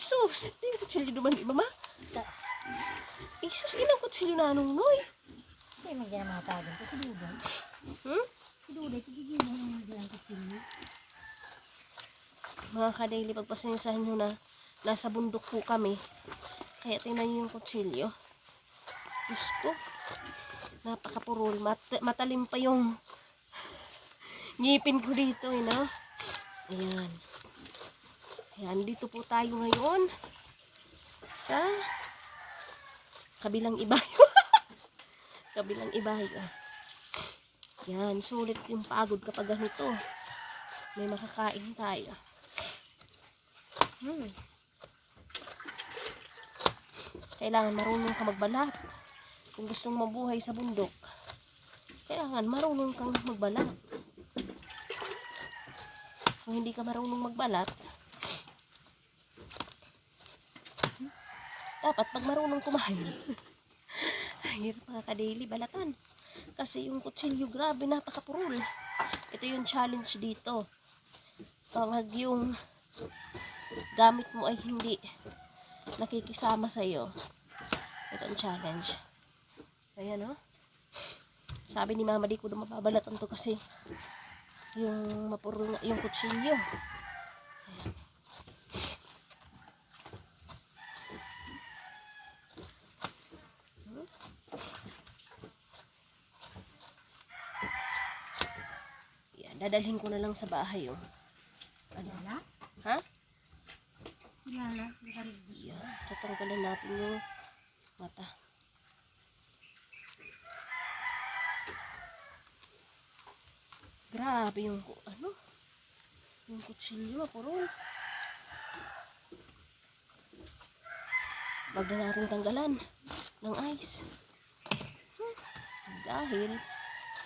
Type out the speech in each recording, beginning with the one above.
sus! Hindi kutsilyo naman, di ba, ma? Sus, inang kutsilyo na anong noy? Hindi mo dyan ang mga tagan ko. Si Duday. Si Duday, tigigil mo yung mga dyan kutsilyo. Mga ka-daily, pagpasensahan nyo na nasa bundok po kami. Kaya tingnan nyo yung kutsilyo. Diyos ko. Napakapurol. Matalim pa yung ngipin ko dito, no? Ayan. Ayan, dito po tayo ngayon sa kabilang ibayo. Kabilang ibayo. Yan, sulit yung pagod kapag ganito. May makakain tayo. Kailangan marunong ka magbalat. Kung gusto mong mabuhay sa bundok, kailangan marunong kang magbalat. Kung hindi ka marunong magbalat, dapat pag marunong kumain, hirap mga ka-daily balatan. Kasi yung kutsilyo, grabe, napakapurol. Ito yung challenge dito. Pag yung gamit mo ay hindi nakikisama sa'yo, ito ang challenge. Ayan, oh. Sabi ni mama, di ko na mababalatan to kasi yung mapurol na yung kutsilyo. Ayan. Dadalhin ko na lang sa bahay, oh. Ano? Lala? Ha? Si Lala. Yan. Tatanggalan natin yung mata. Grabe yung, ano? Yung kutsilyo, purol. Wag na natin tanggalan ng ice. Dahil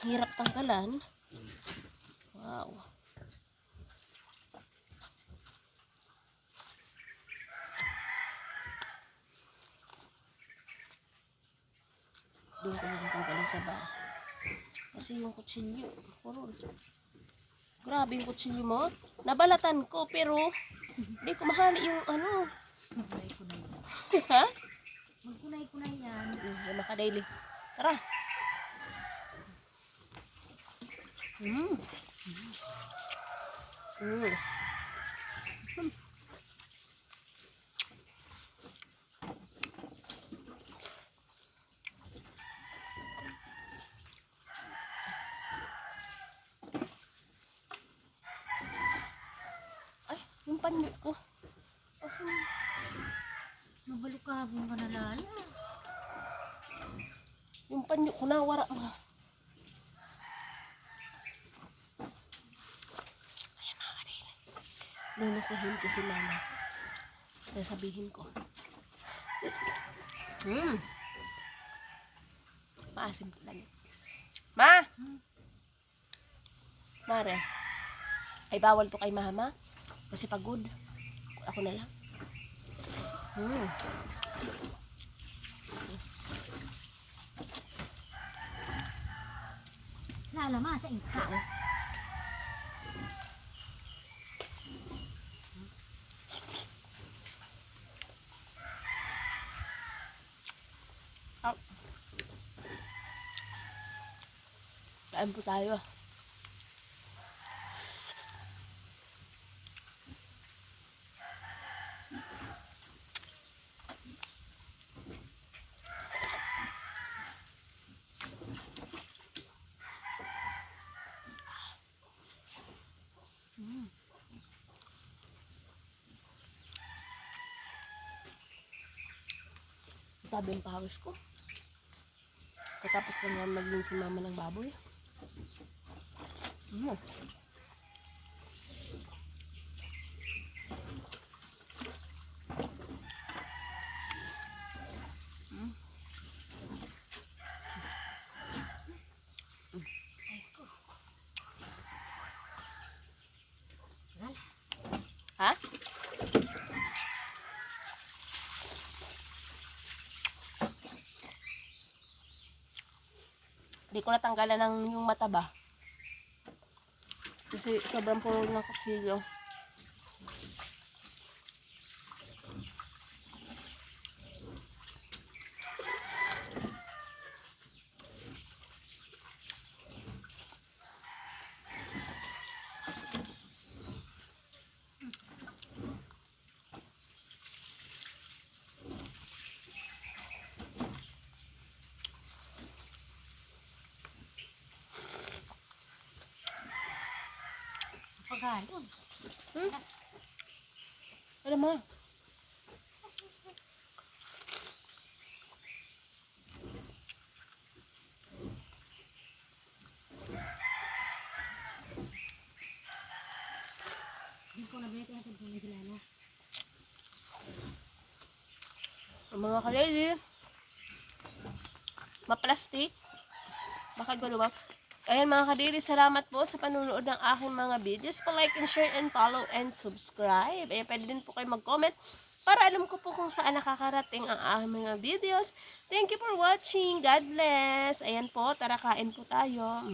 hirap tanggalan. Wow. Doon ko lang tanggalin sa bahay. Kasi yung kutsilyo, purol. Grabe yung kutsilyo mo. Nabalatan ko, pero hindi ko mahali yung ano. Magkunay-kunay yan. Ha? Magkunay-kunay yan. Yung maka-daily. Tara. Ay, yung panyo ko. Asan? Mabalukabong ka na, Lala. Yung panyo ko nawara mo. Ayan mga kanila. Lulukuhin ko si mama. Sasabihin ko. Maasim talaga. Ma! Mare. Ay bawal to kay mama. Kasi pagod. Ako na lang. Lala, masain ka. Kain po tayo. Sabi yung pawis ko. Katapos na nga maging si mama ng baboy. Ha? Di ko natanggalan ng yung mataba. Kasi sobrang purol ng kutsilyo. pagkain. Oh, Ano mo? hindi ko nabili ko natin kung kilala. Ang mga kalili. Maplastic. Baka gulo ba? Ayan mga kadiri, salamat po sa panunood ng aking mga videos. Pa-like and share and follow and subscribe. Ayan, pwede din po kayo mag-comment para alam ko po kung saan nakakarating ang aking mga videos. Thank you for watching. God bless. Ayan po, tara kain po tayo.